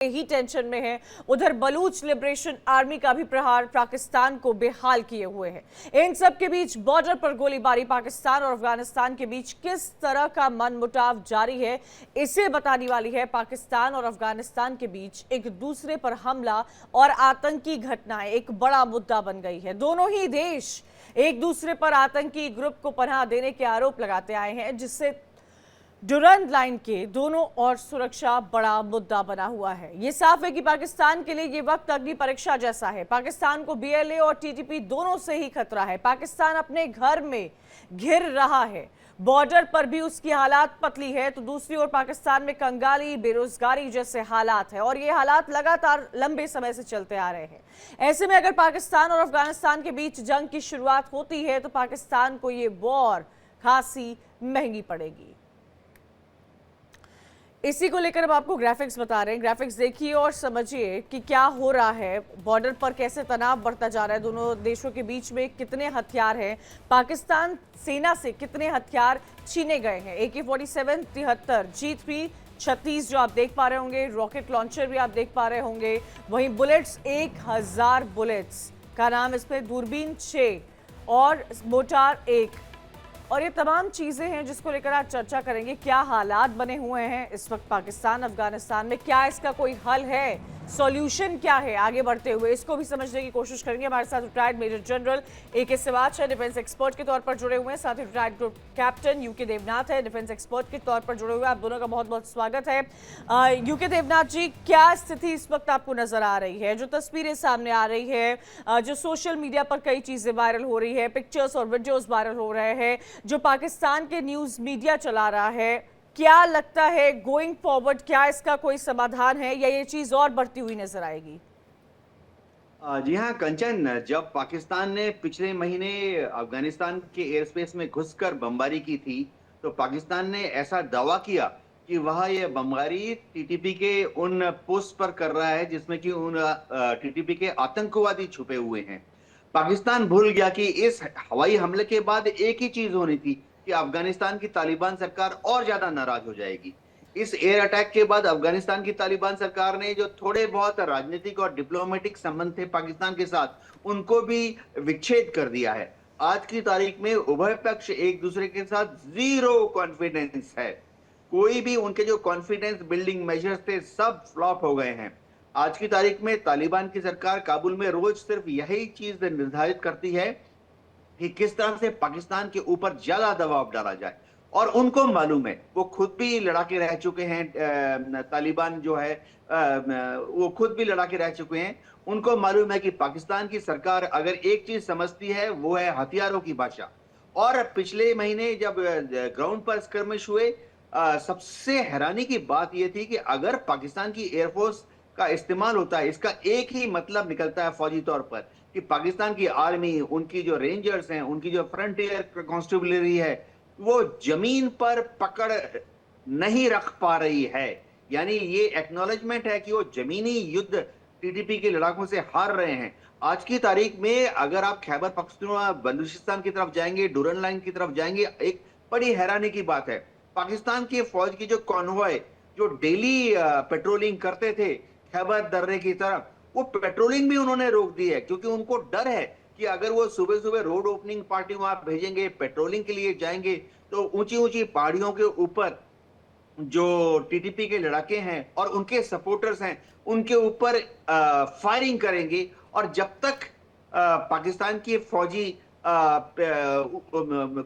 ही tension में है। उधर बलूच लिबरेशन आर्मी का भी प्रहार पाकिस्तान को बेहाल किए हुए है। इन सब के बीच बॉर्डर पर गोलीबारी, पाकिस्तान और अफगानिस्तान के बीच किस तरह का मनमुटाव जारी है, इसे बताने वाली है पाकिस्तान और अफगानिस्तान के बीच एक दूसरे पर हमला और आतंकी घटनाएं एक बड़ा मुद्दा बन गई है। दोनों ही देश एक दूसरे पर आतंकी ग्रुप को पनाह देने के आरोप लगाते आए हैं, जिससे डुरंड लाइन के दोनों ओर सुरक्षा बड़ा मुद्दा बना हुआ है। ये साफ है कि पाकिस्तान के लिए ये वक्त अग्नि परीक्षा जैसा है। पाकिस्तान को बीएलए और टीटीपी दोनों से ही खतरा है। पाकिस्तान अपने घर में घिर रहा है, बॉर्डर पर भी उसकी हालात पतली है, तो दूसरी ओर पाकिस्तान में कंगाली, बेरोजगारी जैसे हालात है और ये हालात लगातार लंबे समय से चलते आ रहे हैं। ऐसे में अगर पाकिस्तान और अफगानिस्तान के बीच जंग की शुरुआत होती है तो पाकिस्तान को ये वॉर खासी महंगी पड़ेगी। इसी को लेकर अब आपको ग्राफिक्स बता रहे हैं। ग्राफिक्स देखिए और समझिए कि क्या हो रहा है, बॉर्डर पर कैसे तनाव बढ़ता जा रहा है, दोनों देशों के बीच में कितने हथियार हैं, पाकिस्तान सेना से कितने हथियार छीने गए हैं। AK-47 73, G3 36 जो आप देख पा रहे होंगे, रॉकेट लॉन्चर भी आप देख पा रहे होंगे, वहीं बुलेट्स 1000 बुलेट्स का नाम इसमें, दूरबीन 6 और मोटार 1, और ये तमाम चीजें हैं जिसको लेकर आज चर्चा करेंगे। क्या हालात बने हुए हैं इस वक्त पाकिस्तान अफगानिस्तान में, क्या इसका कोई हल है, सॉल्यूशन क्या है आगे बढ़ते हुए, इसको भी समझने की कोशिश करेंगे। हमारे साथ retired major general AK Siwach है, डिफेंस एक्सपर्ट के तौर पर जुड़े हुए हैं, साथ ही retired group captain UK Devnath है, डिफेंस एक्सपर्ट के तौर पर जुड़े हुए हैं। आप दोनों का बहुत बहुत स्वागत है। UK देवनाथ जी, क्या स्थिति इस वक्त आपको नजर आ रही है, जो तस्वीरें सामने आ रही है, जो सोशल मीडिया पर कई चीजें वायरल हो रही है, पिक्चर्स और वीडियोस वायरल हो रहे हैं, जो पाकिस्तान के न्यूज मीडिया चला रहा है, क्या लगता है गोइंग फॉरवर्ड, क्या इसका कोई समाधान है या ये चीज और बढ़ती हुई नजर आएगी? जी हाँ कंचन, जब पाकिस्तान ने पिछले महीने अफगानिस्तान के एयर स्पेस में घुसकर बमबारी की थी, तो पाकिस्तान ने ऐसा दावा किया कि वह ये बमबारी टीटीपी के उन पोस्ट पर कर रहा है जिसमें कि उन टीटीपी के आतंकवादी छुपे हुए हैं। पाकिस्तान भूल गया कि इस हवाई हमले के बाद एक ही चीज होनी थी कि अफगानिस्तान की तालिबान सरकार और ज्यादा नाराज हो जाएगी। इस एयर अटैक के बाद अफगानिस्तान की तालिबान सरकार ने जो थोड़े बहुत राजनीतिक और डिप्लोमेटिक संबंध थे पाकिस्तान के साथ, उनको भी विच्छेद कर दिया है। आज की तारीख में उभय पक्ष एक दूसरे के साथ जीरो कॉन्फिडेंस है। कोई भी उनके जो कॉन्फिडेंस बिल्डिंग मेजर्स थे सब फ्लॉप हो गए हैं। आज की तारीख में तालिबान की सरकार काबुल में रोज सिर्फ यही चीज निर्धारित करती है कि किस तरह से पाकिस्तान के ऊपर ज्यादा दबाव डाला जाए, और उनको मालूम है, वो खुद भी लड़ाके रह चुके हैं। तालिबान जो है वो खुद भी लड़ाके रह चुके हैं। उनको मालूम है कि पाकिस्तान की सरकार अगर एक चीज समझती है वो है हथियारों की भाषा। और पिछले महीने जब ग्राउंड पर स्कर्मिश हुए, सबसे हैरानी की बात यह थी कि अगर पाकिस्तान की एयरफोर्स का इस्तेमाल होता है, इसका एक ही मतलब निकलता है फौजी तौर पर कि पाकिस्तान की आर्मी, उनकी जो रेंजर्स हैं, उनकी जो फ्रंटियर कांस्टेबलरी है, वो जमीन पर पकड़ नहीं रख पा रही है। यानी ये एक्नॉलेजमेंट है कि वो जमीनी युद्ध टीटीपी के लड़ाकों से हार रहे हैं। आज की तारीख में अगर आप खैबर पख्तूनख्वा बलूचिस्तान की तरफ जाएंगे, डुरन लाइन की तरफ जाएंगे, एक बड़ी हैरानी की बात है, पाकिस्तान की फौज की जो कॉन्वॉय जो डेली पेट्रोलिंग करते थे खैबर दर्रे की तरफ, वो पेट्रोलिंग भी उन्होंने रोक दी है, क्योंकि उनको डर है कि अगर वो सुबह सुबह रोड ओपनिंग पार्टी वहां भेजेंगे, पेट्रोलिंग के लिए जाएंगे, तो ऊंची ऊंची पहाड़ियों के ऊपर जो टीटीपी के लड़ाके हैं और उनके सपोर्टर्स हैं, उनके ऊपर फायरिंग करेंगे। और जब तक पाकिस्तान की फौजी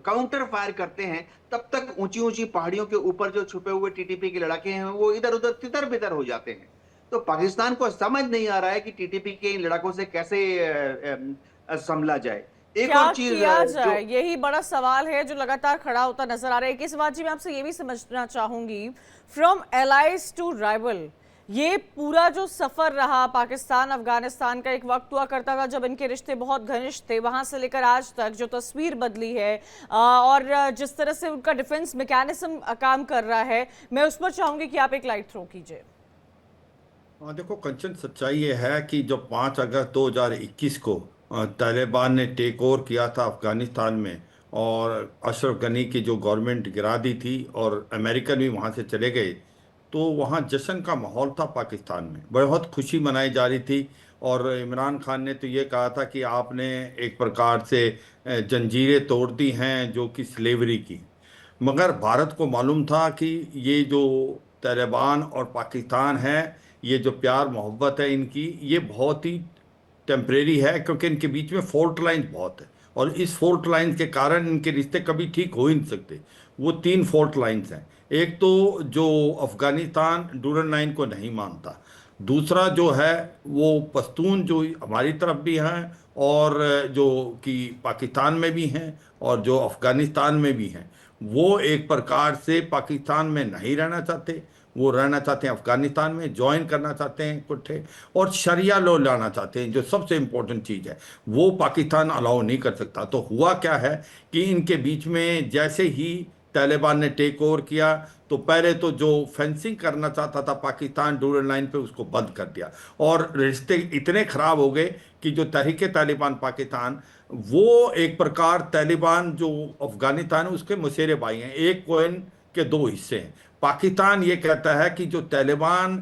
काउंटर फायर करते हैं, तब तक ऊंची ऊंची पहाड़ियों के ऊपर जो छुपे हुए टीटीपी के लड़ाके हैं वो इधर उधर तितर बितर हो जाते हैं। तो पाकिस्तान को समझ नहीं आ रहा है कि टीटीपी के इन लड़ाकों से कैसे संभला जाए। एक क्या और चीज किया जो जाए, यही बड़ा सवाल है जो लगातार खड़ा होता नजर आ रहा है। इस बात जी मैं आपसे ये भी समझना चाहूंगी, फ्रॉम एलाइज टू राइवल, ये पूरा जो सफर रहा पाकिस्तान अफगानिस्तान का, एक वक्त हुआ करता था जब इनके रिश्ते बहुत घनिष्ठ थे, वहां से लेकर आज तक जो तस्वीर बदली है और जिस तरह से उनका डिफेंस मैकेनिज्म काम कर रहा है, मैं उस पर चाहूंगी कि आप एक लाइट थ्रो कीजिए। हाँ देखो कंचन, सच्चाई ये है कि जो 5 अगस्त 2021 को तालिबान ने टेक ओवर किया था अफगानिस्तान में और अशरफ गनी की जो गवर्नमेंट गिरा दी थी और अमेरिकन भी वहाँ से चले गए, तो वहाँ जश्न का माहौल था पाकिस्तान में, बहुत खुशी मनाई जा रही थी। और इमरान खान ने तो ये कहा था कि आपने एक प्रकार से जंजीरें तोड़ दी हैं जो कि स्लेवरी की। मगर भारत को मालूम था कि ये जो तालिबान और पाकिस्तान है, ये जो प्यार मोहब्बत है इनकी, ये बहुत ही टेम्परेरी है, क्योंकि इनके बीच में फॉल्ट लाइन बहुत है। और इस फॉल्ट लाइन के कारण इनके रिश्ते कभी ठीक हो ही नहीं सकते। वो तीन फॉल्ट लाइन्स हैं। एक तो जो अफगानिस्तान डूरन लाइन को नहीं मानता, दूसरा जो है वो पश्तून जो हमारी तरफ भी हैं और जो कि पाकिस्तान में भी हैं और जो अफगानिस्तान में भी हैं, वो एक प्रकार से पाकिस्तान में नहीं रहना चाहते। वो रहना चाहते हैं अफगानिस्तान में, ज्वाइन करना चाहते हैं इकट्ठे, और शरिया लॉ लाना चाहते हैं, जो सबसे इम्पोर्टेंट चीज़ है वो पाकिस्तान अलाउ नहीं कर सकता। तो हुआ क्या है कि इनके बीच में जैसे ही तालिबान ने टेक ओवर किया, तो पहले तो जो फेंसिंग करना चाहता था पाकिस्तान डूरन लाइन पे, उसको बंद कर दिया। और रिश्ते इतने ख़राब हो गए कि जो तहरीक तालिबान पाकिस्तान, वो एक प्रकार तालिबान जो अफगानिस्तान है उसके मसेरे भाई हैं, एक कोइन के दो हिस्से हैं। पाकिस्तान ये कहता है कि जो तालिबान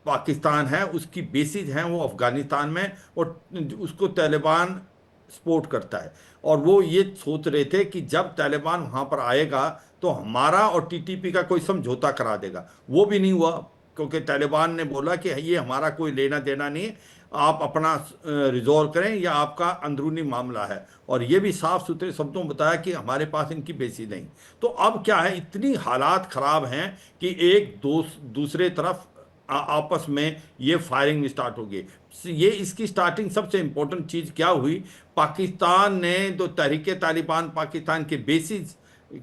पाकिस्तान है उसकी बेसिस हैं वो अफगानिस्तान में, और उसको तालिबान सपोर्ट करता है। और वो ये सोच रहे थे कि जब तालिबान वहाँ पर आएगा तो हमारा और टीटीपी का कोई समझौता करा देगा। वो भी नहीं हुआ, क्योंकि तालिबान ने बोला कि ये हमारा कोई लेना देना नहीं है, आप अपना रिजॉल्व करें, या आपका अंदरूनी मामला है। और ये भी साफ सुथरे शब्दों में बताया कि हमारे पास इनकी बेसी नहीं। तो अब क्या है, इतनी हालात ख़राब हैं कि एक दूसरे तरफ आपस में ये फायरिंग स्टार्ट हो गई। ये इसकी स्टार्टिंग सबसे इम्पोर्टेंट चीज़ क्या हुई, पाकिस्तान ने जो तहरीक तालिबान पाकिस्तान के बेसिस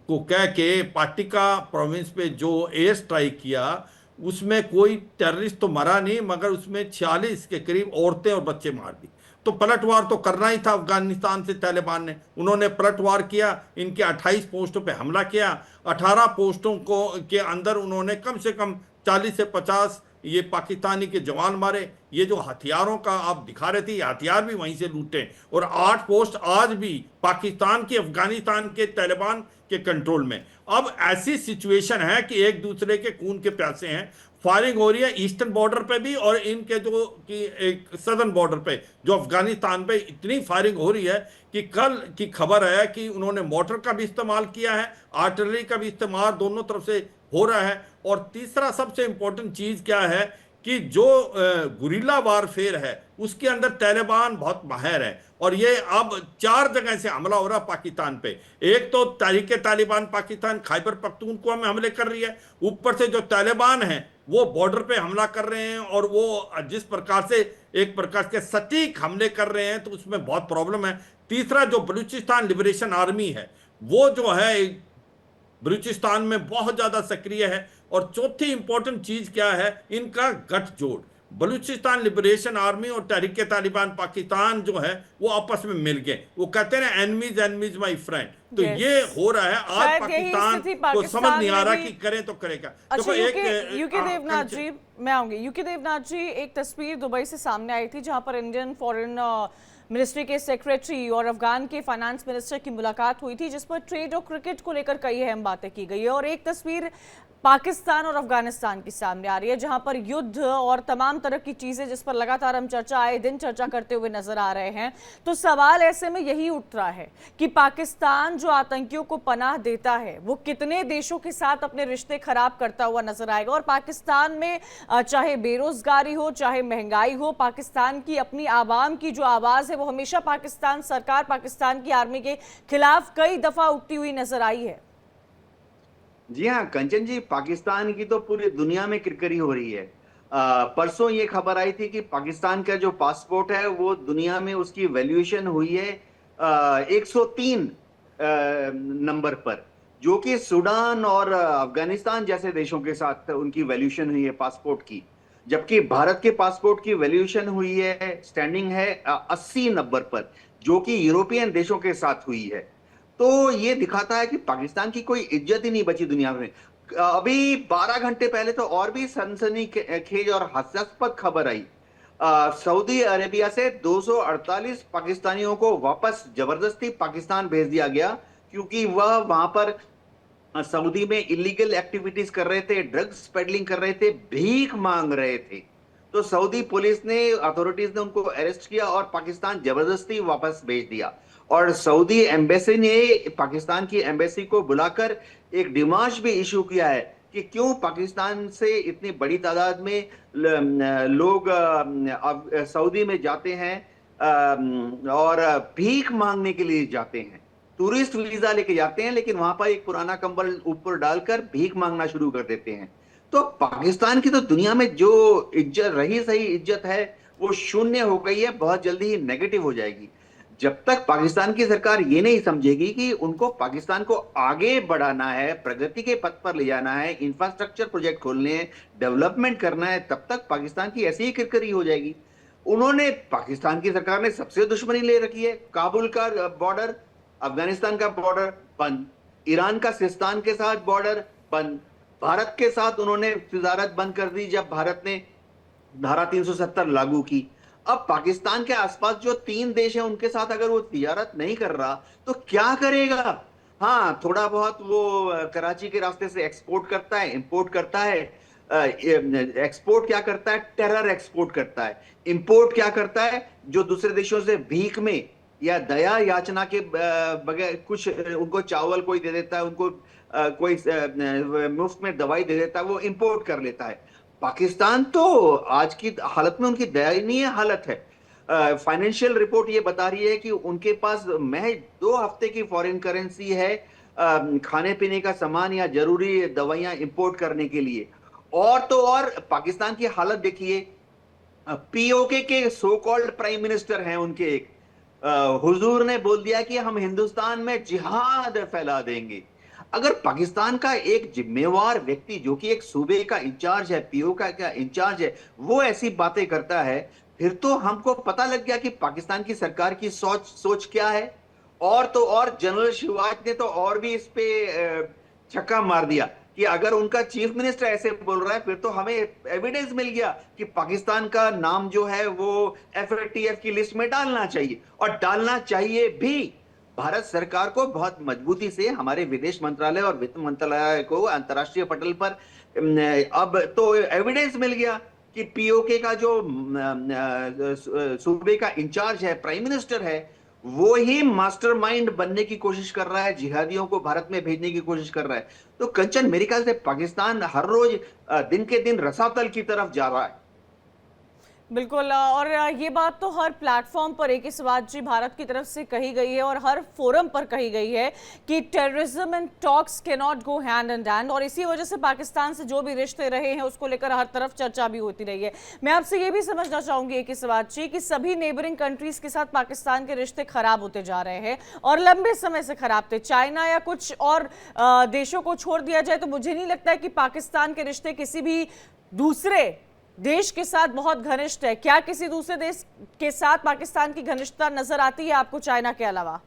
को कह के पाटिका प्रोविंस पे जो एयर स्ट्राइक किया, उसमें कोई टेररिस्ट तो मरा नहीं, मगर उसमें 46 के करीब औरतें और बच्चे मार दी। तो पलटवार तो करना ही था अफगानिस्तान से तालिबान ने। उन्होंने पलटवार किया, इनके 28 पोस्टों पे हमला किया। 18 पोस्टों को के अंदर उन्होंने कम से कम 40 से 50 ये पाकिस्तानी के जवान मारे। ये जो हथियारों का आप दिखा रहे थे, ये हथियार भी वहीं से लूटे। और 8 पोस्ट आज भी पाकिस्तान की अफगानिस्तान के तालिबान के कंट्रोल में। अब ऐसी सिचुएशन है कि एक दूसरे के खून के प्यासे हैं। फायरिंग हो रही है ईस्टर्न बॉर्डर पे भी, और इनके जो कि एक सदर्न बॉर्डर पे जो अफगानिस्तान पे इतनी फायरिंग हो रही है कि कल की खबर है कि उन्होंने मोटर का भी इस्तेमाल किया है, आर्टिलरी का भी इस्तेमाल दोनों तरफ से हो रहा है। और तीसरा सबसे इंपॉर्टेंट चीज क्या है कि जो गुरिल्ला वारफेयर है उसके अंदर तालिबान बहुत माहिर है। और ये अब 4 जगह से हमला हो रहा पाकिस्तान पे। एक तो तहरीक तालिबान पाकिस्तान खैबर पख्तूनख्वा में हमले कर रही है, ऊपर से जो तालिबान है वो बॉर्डर पे हमला कर रहे हैं। और वो जिस प्रकार से एक प्रकार के सटीक हमले कर रहे हैं, तो उसमें बहुत प्रॉब्लम है। तीसरा जो बलूचिस्तान लिबरेशन आर्मी है, वो जो है बलूचिस्तान में बहुत ज्यादा सक्रिय है। और चौथी इंपॉर्टेंट चीज क्या है, इनका गठजोड़। बलूचिस्तान लिबरेशन आर्मी और तहरीक तालिबान पाकिस्तान जो है वो आपस में मिल गए। वो कहते हैं एनमीज एनमीज माय फ्रेंड। तो ये हो रहा है आज पाकिस्तान को समझ नहीं आ रहा कि करें तो करेगा। अच्छा, यूके देवनाथ जी, मैं आऊंगी। यूके देवनाथ जी, एक तस्वीर दुबई से सामने आई थी जहां पर इंडियन फॉरेन मिनिस्ट्री के सेक्रेटरी और अफगान के फाइनेंस मिनिस्टर की मुलाकात हुई थी, जिस पर ट्रेड और क्रिकेट को लेकर कई अहम बातें की गई है। और एक तस्वीर पाकिस्तान और अफगानिस्तान की सामने आ रही है जहां पर युद्ध और तमाम तरह की चीजें जिस पर लगातार हम आए दिन चर्चा करते हुए नजर आ रहे हैं। तो सवाल ऐसे में यही उठ रहा है कि पाकिस्तान जो आतंकियों को पनाह देता है वो कितने देशों के साथ अपने रिश्ते खराब करता हुआ नजर आएगा। और पाकिस्तान में चाहे बेरोजगारी हो, चाहे महंगाई हो, पाकिस्तान की अपनी आवाम की जो आवाज है वो हमेशा पाकिस्तान सरकार, पाकिस्तान की आर्मी के खिलाफ कई दफा उठती हुई नजर आई है। जी हाँ कंचन जी, पाकिस्तान की तो पूरी दुनिया में किरकिरी हो रही है। परसों ये खबर आई थी कि पाकिस्तान का जो पासपोर्ट है वो दुनिया में उसकी वैल्यूएशन हुई है 103 नंबर पर, जो कि सूडान और अफगानिस्तान जैसे देशों के साथ उनकी वैल्यूएशन हुई है पासपोर्ट की। जबकि भारत के पासपोर्ट की वैल्यूएशन हुई है, स्टैंडिंग है 80 नंबर पर, जो कि यूरोपियन देशों के साथ हुई है। तो ये दिखाता है कि पाकिस्तान की कोई इज्जत ही नहीं बची दुनिया में। अभी 12 घंटे पहले तो और भी सनसनीखेज और हास्यास्पद खबर आई। सऊदी अरेबिया से 248 पाकिस्तानियों को वापस जबरदस्ती पाकिस्तान भेज दिया गया, क्योंकि वह वहां पर सऊदी में इलीगल एक्टिविटीज कर रहे थे, ड्रग्स पेडलिंग कर रहे थे, भीख मांग रहे थे। तो सऊदी पुलिस ने, अथॉरिटीज ने उनको अरेस्ट किया और पाकिस्तान जबरदस्ती वापस भेज दिया। और सऊदी एम्बेसी ने पाकिस्तान की एम्बेसी को बुलाकर एक डिमांड भी इशू किया है कि क्यों पाकिस्तान से इतनी बड़ी तादाद में लोग सऊदी में जाते हैं और भीख मांगने के लिए जाते हैं। टूरिस्ट वीजा लेके जाते हैं, लेकिन वहां पर एक पुराना कंबल ऊपर डालकर भीख मांगना शुरू कर देते हैं। तो पाकिस्तान की तो दुनिया में जो इज्जत रही, सही इज्जत है, वो शून्य हो गई है, बहुत जल्दी ही नेगेटिव हो जाएगी। जब तक पाकिस्तान की सरकार ये नहीं समझेगी कि उनको पाकिस्तान को आगे बढ़ाना है, प्रगति के पथ पर ले जाना है, इंफ्रास्ट्रक्चर प्रोजेक्ट खोलने हैं, डेवलपमेंट करना है, तब तक पाकिस्तान की ऐसी ही किरकिरी हो जाएगी। उन्होंने, पाकिस्तान की सरकार ने सबसे दुश्मनी ले रखी है। काबुल का बॉर्डर, अफगानिस्तान का बॉर्डर बंद, ईरान का सिस्तान के साथ बॉर्डर बंद, भारत के साथ उन्होंने तिजारत बंद कर दी जब भारत ने धारा 370 लागू की। अब पाकिस्तान के आसपास जो 3 देश हैं उनके साथ अगर वो तिजारत नहीं कर रहा तो क्या करेगा? हाँ, थोड़ा बहुत वो कराची के रास्ते से एक्सपोर्ट करता है, इंपोर्ट करता है। एक्सपोर्ट क्या करता है? टेरर एक्सपोर्ट करता है। इंपोर्ट क्या करता है? जो दूसरे देशों से भीख में या दया याचना के बगैर कुछ उनको चावल कोई दे देता है, उनको कोई मुफ्त में दवाई दे देता है, वो इंपोर्ट कर लेता है। पाकिस्तान तो आज की हालत में उनकी दयनीय हालत है। फाइनेंशियल रिपोर्ट ये बता रही है कि उनके पास महज 2 हफ्ते की फॉरेन करेंसी है खाने पीने का सामान या जरूरी दवाइयां इंपोर्ट करने के लिए। और तो और पाकिस्तान की हालत देखिए, पीओके के सो कॉल्ड प्राइम मिनिस्टर हैं उनके एक, हुजूर ने बोल दिया कि हम हिंदुस्तान में जिहाद फैला देंगे। अगर पाकिस्तान का एक जिम्मेवार व्यक्ति जो कि एक सूबे का इंचार्ज है, पीओके का इंचार्ज है, वो ऐसी बातें करता है, फिर तो हमको पता लग गया कि पाकिस्तान की सरकार की सोच क्या है। और तो और जनरल शिवाज ने तो और भी इस पे छक्का मार दिया कि अगर उनका चीफ मिनिस्टर ऐसे बोल रहा है, फिर तो हमें एविडेंस मिल गया कि पाकिस्तान का नाम जो है वो एफएटीएफ की लिस्ट में डालना चाहिए, और डालना चाहिए भी। भारत सरकार को बहुत मजबूती से हमारे विदेश मंत्रालय और वित्त मंत्रालय को अंतर्राष्ट्रीय पटल पर अब तो एविडेंस मिल गया कि पीओके का जो सूबे का इंचार्ज है, प्राइम मिनिस्टर है, वो ही मास्टरमाइंड बनने की कोशिश कर रहा है, जिहादियों को भारत में भेजने की कोशिश कर रहा है। तो कंचन, मेरे ख्याल से पाकिस्तान हर रोज दिन के दिन रसातल की तरफ जा रहा है। बिल्कुल, और ये बात तो हर प्लेटफॉर्म पर एक इस बात जी भारत की तरफ से कही गई है और हर फोरम पर कही गई है कि terrorism and talks can not go hand in hand, और इसी वजह से पाकिस्तान से जो भी रिश्ते रहे हैं उसको लेकर हर तरफ चर्चा भी होती रही है। मैं आपसे ये भी समझना चाहूंगी एक इस बात जी कि सभी नेबरिंग कंट्रीज के साथ पाकिस्तान के रिश्ते खराब होते जा रहे हैं और लंबे समय से खराब थे। चाइना या कुछ और देशों को छोड़ दिया जाए तो मुझे नहीं लगता है कि पाकिस्तान के रिश्ते किसी भी दूसरे देश के साथ बहुत घनिष्ठ है। क्या किसी दूसरे देश के साथ पाकिस्तान की घनिष्ठता नजर आती है आपको चाइना के अलावा?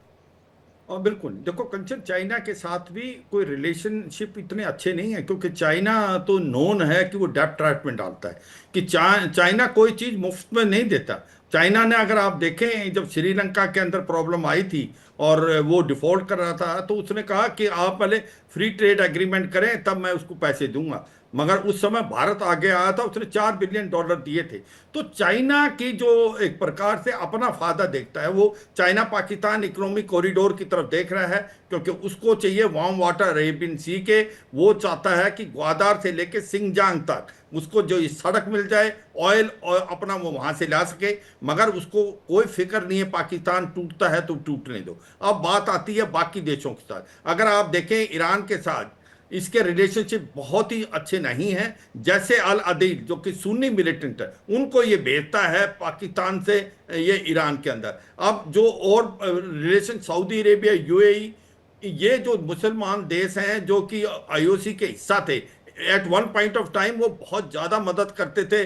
और बिल्कुल देखो कंचन, चाइना के साथ भी कोई रिलेशनशिप इतने अच्छे नहीं है, क्योंकि चाइना तो नोन है कि वो डेब्ट ट्रैप में डालता है, कि चाइना कोई चीज़ मुफ्त में नहीं देता। चाइना ने, अगर आप देखें, जब श्रीलंका के अंदर प्रॉब्लम आई थी और वो डिफॉल्ट कर रहा था, तो उसने कहा कि आप पहले फ्री ट्रेड एग्रीमेंट करें तब मैं उसको पैसे दूंगा। मगर उस समय भारत आगे आया था, उसने $4 बिलियन दिए थे। तो चाइना की जो एक प्रकार से अपना फायदा देखता है, वो चाइना पाकिस्तान इकोनॉमिक कॉरिडोर की तरफ देख रहा है, क्योंकि उसको चाहिए वार्म वाटर अरेबियन सी के। वो चाहता है कि ग्वादार से लेके सिंगजांग तक उसको जो सड़क मिल जाए, ऑयल और अपना वो वहां से ला सके। मगर उसको कोई फिक्र नहीं है पाकिस्तान टूटता है तो टूटने दो। अब बात आती है बाकी देशों के साथ। अगर आप देखें, ईरान के साथ इसके रिलेशनशिप बहुत ही अच्छे नहीं हैं। जैसे अल अदील जो कि सुन्नी मिलिटेंट है, उनको ये भेजता है पाकिस्तान से ये ईरान के अंदर। अब जो और रिलेशन सऊदी अरेबिया, यूएई, ये जो मुसलमान देश हैं जो कि आईओसी के हिस्सा थे, at one point of time वो बहुत ज़्यादा मदद करते थे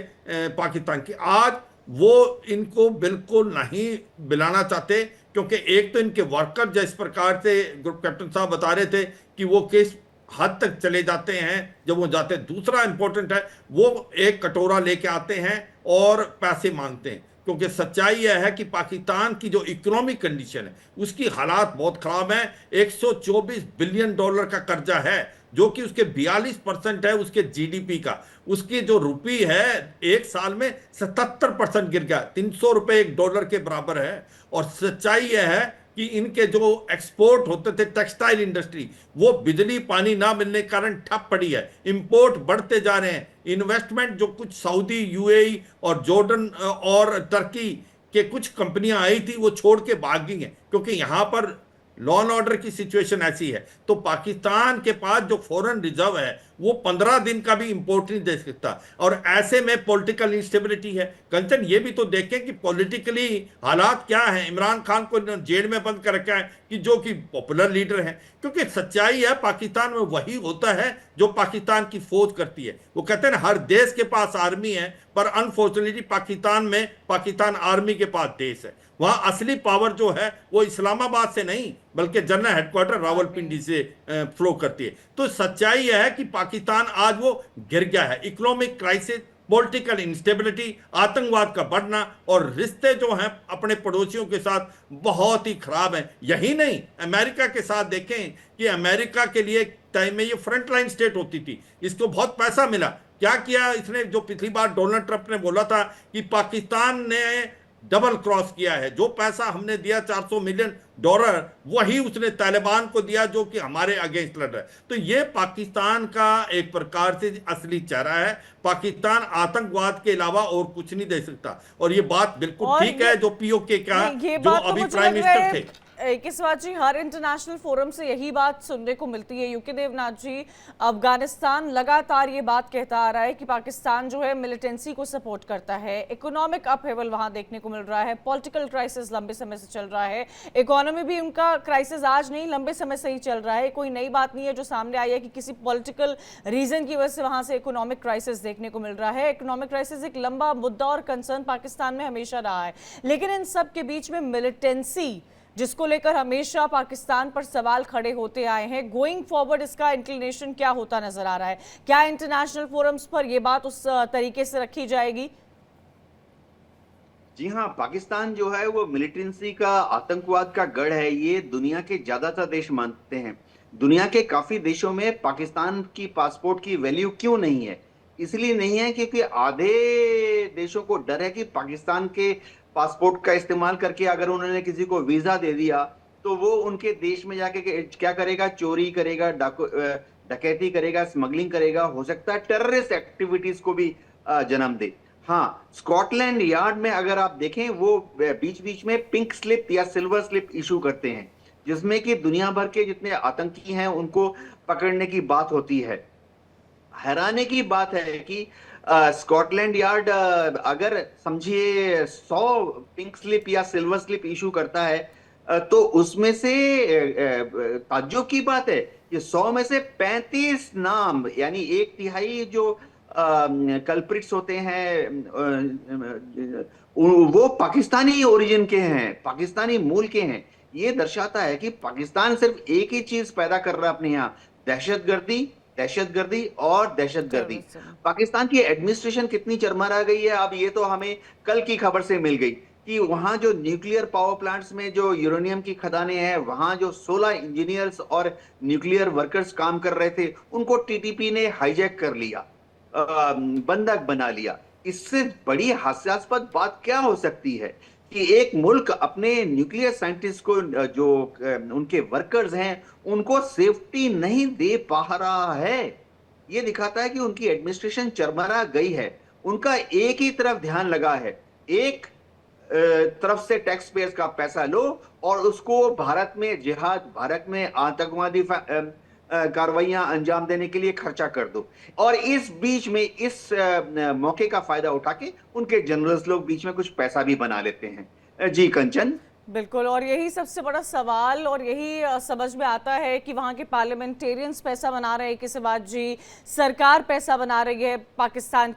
पाकिस्तान की। आज वो इनको बिल्कुल नहीं बुलाना चाहते, क्योंकि एक तो इनके वर्कर जिस प्रकार से ग्रुप कैप्टन साहब बता रहे थे कि वो किस हद तक चले जाते हैं जब वो जाते हैं। दूसरा इंपॉर्टेंट है, वो एक कटोरा लेके आते हैं और पैसे मांगते हैं। क्योंकि सच्चाई यह है कि पाकिस्तान की जो इकोनॉमिक कंडीशन है उसकी हालात बहुत खराब है। 124 बिलियन डॉलर का कर्जा है, जो कि उसके 42% है उसके जीडीपी का। उसकी जो रुपी है एक साल में 77% गिर गया, 300 रुपए एक डॉलर के बराबर है। और सच्चाई यह है कि इनके जो एक्सपोर्ट होते थे टेक्सटाइल इंडस्ट्री, वो बिजली पानी ना मिलने के कारण ठप पड़ी है। इंपोर्ट बढ़ते जा रहे हैं। इन्वेस्टमेंट जो कुछ सऊदी, यूएई और जॉर्डन और टर्की के कुछ कंपनियां आई थी वो छोड़ के भाग गई हैं, क्योंकि यहां पर लॉ एंड ऑर्डर की सिचुएशन ऐसी है। तो पाकिस्तान के पास जो फॉरेन रिजर्व है वो 15 दिन का भी इंपोर्ट नहीं दे सकता, और ऐसे में पॉलिटिकल इंस्टेबिलिटी है। कंचन, ये भी तो देखें कि पॉलिटिकली हालात क्या है। इमरान खान को जेल में बंद कर रखा है कि जो कि पॉपुलर लीडर है, क्योंकि सच्चाई है पाकिस्तान में वही होता है जो पाकिस्तान की फौज करती है। वो कहते हैं ना, हर देश के पास आर्मी है, पर अनफॉर्चुनेटली पाकिस्तान में पाकिस्तान आर्मी के पास देश है। वहां असली पावर जो है वो इस्लामाबाद से नहीं बल्कि जनरल हेडक्वार्टर रावलपिंडी से फ्लो करती है। तो सच्चाई यह है कि पाकिस्तान आज वो गिर गया है। इकोनॉमिक क्राइसिस, पॉलिटिकल इंस्टेबिलिटी, आतंकवाद का बढ़ना और रिश्ते जो हैं अपने पड़ोसियों के साथ बहुत ही खराब हैं। यही नहीं, अमेरिका के साथ देखें कि अमेरिका के लिए टाइम में ये फ्रंट लाइन स्टेट होती थी, इसको बहुत पैसा मिला। क्या किया इसने? जो पिछली बार डोनाल्ड ट्रंप ने बोला था कि पाकिस्तान ने डबल क्रॉस किया है, जो पैसा हमने दिया $400 मिलियन वही उसने तालिबान को दिया जो कि हमारे अगेंस्ट लड़ रहा है। तो ये पाकिस्तान का एक प्रकार से असली चेहरा है। पाकिस्तान आतंकवाद के अलावा और कुछ नहीं दे सकता। और ये बात बिल्कुल ठीक है जो पीओके का जो अभी प्राइम मिनिस्टर थे। किस्वत जी, हर इंटरनेशनल फोरम से यही बात सुनने को मिलती है। यूके देवनाथ जी, अफगानिस्तान लगातार ये बात कहता आ रहा है कि पाकिस्तान जो है मिलिटेंसी को सपोर्ट करता है। इकोनॉमिक अपहेवल वहां देखने को मिल रहा है, पॉलिटिकल क्राइसिस लंबे समय से चल रहा है। इकोनॉमी भी उनका क्राइसिस आज नहीं, लंबे समय से ही चल रहा है। कोई नई बात नहीं है जो सामने आई है कि किसी पॉलिटिकल रीजन की वजह से वहां से इकोनॉमिक क्राइसिस देखने को मिल रहा है। इकोनॉमिक क्राइसिस एक लंबा मुद्दा और कंसर्न पाकिस्तान में हमेशा रहा है, लेकिन इन सब के बीच में मिलिटेंसी, जिसको लेकर हमेशा पाकिस्तान पर सवाल खड़े होते आए हैं, गोइंग फॉरवर्ड इसका इंक्लिनेशन क्या होता नजर आ रहा है? क्या इंटरनेशनल फोरम्स पर यह बात उस तरीके से रखी जाएगी? जी हाँ, पाकिस्तान जो है वो मिलिटेंसी का, आतंकवाद का गढ़ है, ये दुनिया के ज्यादातर देश मानते हैं। दुनिया के काफी देशों में पाकिस्तान की पासपोर्ट की वैल्यू क्यों नहीं है? इसलिए नहीं है क्योंकि आधे देशों को डर है कि पाकिस्तान के पासपोर्ट का इस्तेमाल करके अगर उन्होंने किसी को वीजा दे दिया तो वो उनके देश में जाके क्या करेगा? चोरी करेगा, डकैती करेगा, स्मगलिंग करेगा, हो सकता है टेररिस्ट एक्टिविटीज को भी जन्म दे। हाँ, स्कॉटलैंड यार्ड में अगर आप देखें वो बीच बीच में पिंक स्लिप या सिल्वर स्लिप इशू करते हैं, जिसमें कि दुनिया भर के जितने आतंकी हैं उनको पकड़ने की बात होती है। हैरानी की बात है कि स्कॉटलैंड यार्ड अगर समझिए 100 पिंक स्लिप या सिल्वर स्लिप इशू करता है तो उसमें से ताज्जुब की बात है कि 100 में से 35 नाम, यानी 1/3 जो कल्प्रिट्स होते हैं वो पाकिस्तानी ओरिजिन के हैं, पाकिस्तानी मूल के हैं। ये दर्शाता है कि पाकिस्तान सिर्फ एक ही चीज पैदा कर रहा है अपने यहाँ, दहशतगर्दी, दहशतगर्दी और दहशतगर्दी। पाकिस्तान की एडमिनिस्ट्रेशन कितनी चरमरा गई है अब ये तो हमें कल की खबर से मिल गई कि वहां जो न्यूक्लियर पावर प्लांट्स में जो यूरेनियम की खदानें हैं, वहां जो 16 इंजीनियर्स और न्यूक्लियर वर्कर्स काम कर रहे थे उनको टीटीपी ने हाईजैक कर लिया, बंधक बना लिया। इससे बड़ी हास्यास्पद बात क्या हो सकती है कि एक मुल्क अपने न्यूक्लियर साइंटिस्ट को, जो उनके वर्कर्स हैं, उनको सेफ्टी नहीं दे पा रहा है। ये दिखाता है कि उनकी एडमिनिस्ट्रेशन चरमरा गई है। उनका एक ही तरफ ध्यान लगा है, एक तरफ से टैक्स पेयर्स का पैसा लो और उसको भारत में जिहाद, भारत में आतंकवादी कार्रवाइयां अंजाम देने के लिए खर्चा कर दो। और इस बीच में इस मौके का फायदा उठा के उनके जनरल्स लोग बीच में कुछ पैसा भी बना लेते हैं। जी कंचन, बिल्कुल, और यही सबसे बड़ा सवाल और यही समझ में आता है कि वहाँ के पार्लियामेंटेरियंस पैसा बना रहे हैं, किस्वत जी, सरकार पैसा बना रही है पाकिस्तान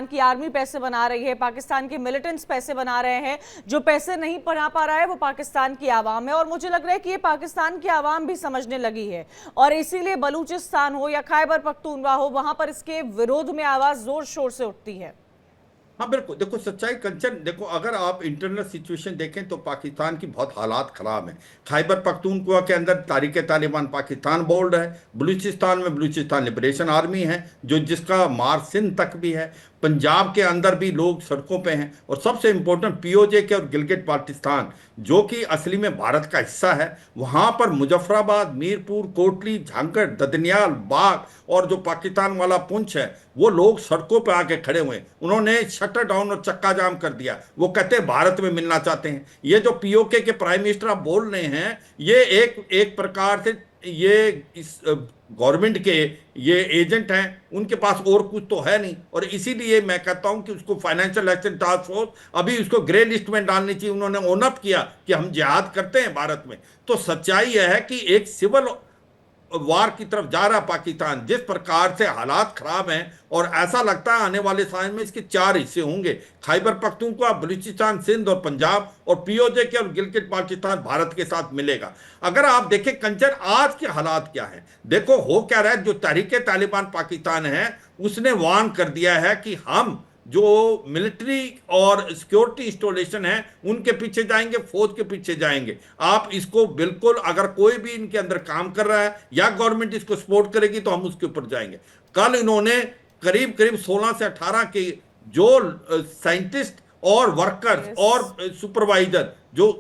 की आर्मी पैसे बना रही है, पाकिस्तान के मिलिटेंट्स पैसे बना रहे हैं। जो पैसे नहीं बना पा रहा है वो पाकिस्तान की आवाम है, और मुझे लग रहा है कि ये पाकिस्तान की आवाम भी समझने लगी है, और इसीलिए बलूचिस्तान हो या खैबर पख्तूनख्वा हो, वहाँ पर इसके विरोध में आवाज़ जोर शोर से उठती है। हाँ बिल्कुल, देखो सच्चाई कंचन, देखो अगर आप इंटरनल सिचुएशन देखें तो पाकिस्तान की बहुत हालात खराब हैं। खैबर पख्तूनख्वा के अंदर तारीक तालिबान पाकिस्तान बोल रहा है, बलूचिस्तान में बलूचिस्तान लिबरेशन आर्मी है जो जिसका मार सिंध तक भी है, पंजाब के अंदर भी लोग सड़कों पे हैं, और सबसे इंपॉर्टेंट पीओजे के और गिलगित बाल्टिस्तान जो कि असली में भारत का हिस्सा है, वहां पर मुजफ्फराबाद, मीरपुर, कोटली, झांकड़, ददनियाल, बाग और जो पाकिस्तान वाला पुंछ है, वो लोग सड़कों पर आके खड़े हुए, उन्होंने शटर डाउन और चक्का जाम कर दिया। वो कहते हैं भारत में मिलना चाहते हैं। ये जो पीओके के प्राइम मिनिस्टर आप बोल रहे हैं, ये एक प्रकार से ये इस गवर्नमेंट के ये एजेंट हैं, उनके पास और कुछ तो है नहीं, और इसीलिए मैं कहता हूं कि उसको फाइनेंशियल एक्शन टास्क फोर्स अभी उसको ग्रे लिस्ट में डालनी चाहिए। उन्होंने ओनअप किया कि हम जिहाद करते हैं भारत में। तो सच्चाई यह है कि एक सिविल वार की तरफ जा रहा पाकिस्तान, जिस प्रकार से हालात खराब हैं, और ऐसा लगता है आने वाले समय में इसके 4 हिस्से होंगे, खैबर पख्तूनख्वा, बलूचिस्तान, सिंध और पंजाब, और पीओजे के और गिलगित बाल्टिस्तान भारत के साथ मिलेगा। अगर आप देखें कंचन आज के हालात क्या है, देखो हो क्या रहा है, जो तहरीके तालिबान पाकिस्तान है उसने वार्न कर दिया है कि हम जो मिलिट्री और सिक्योरिटी इंस्टॉलेशन है उनके पीछे जाएंगे, फौज के पीछे जाएंगे। आप इसको बिल्कुल, अगर कोई भी इनके अंदर काम कर रहा है या गवर्नमेंट इसको सपोर्ट करेगी तो हम उसके ऊपर जाएंगे। कल इन्होंने करीब करीब 16 से 18 के जो साइंटिस्ट और वर्कर्स और सुपरवाइजर जो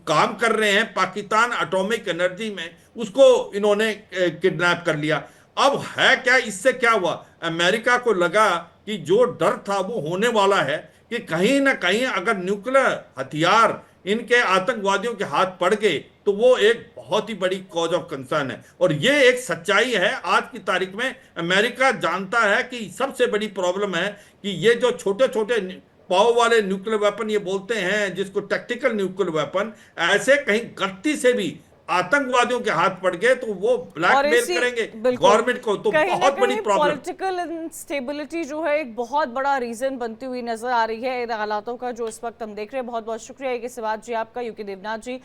काम कर रहे हैं पाकिस्तान एटॉमिक एनर्जी में, उसको इन्होंने किडनैप कर लिया। अब है क्या, इससे क्या हुआ, अमेरिका को लगा कि जो डर था वो होने वाला है, कि कहीं ना कहीं अगर न्यूक्लियर हथियार इनके आतंकवादियों के हाथ पड़ गए तो वो एक बहुत ही बड़ी कॉज ऑफ कंसर्न है। और ये एक सच्चाई है आज की तारीख में। अमेरिका जानता है कि सबसे बड़ी प्रॉब्लम है कि ये जो छोटे छोटे पाव वाले न्यूक्लियर वेपन ये बोलते हैं, जिसको टैक्टिकल न्यूक्लियर वेपन, ऐसे कहीं गलती से भी आतंकवादियों के हाथ पड़ गए तो वो ब्लैकमेल करेंगे गवर्नमेंट को, तो बहुत बड़ी प्रॉब्लम। पॉलिटिकल इंस्टेबिलिटी जो है एक बहुत बड़ा रीजन बनती हुई नजर आ रही है इन हालातों का जो इस वक्त हम देख रहे हैं। बहुत बहुत शुक्रिया के सिवाज जी आपका, यूके देवनाथ जी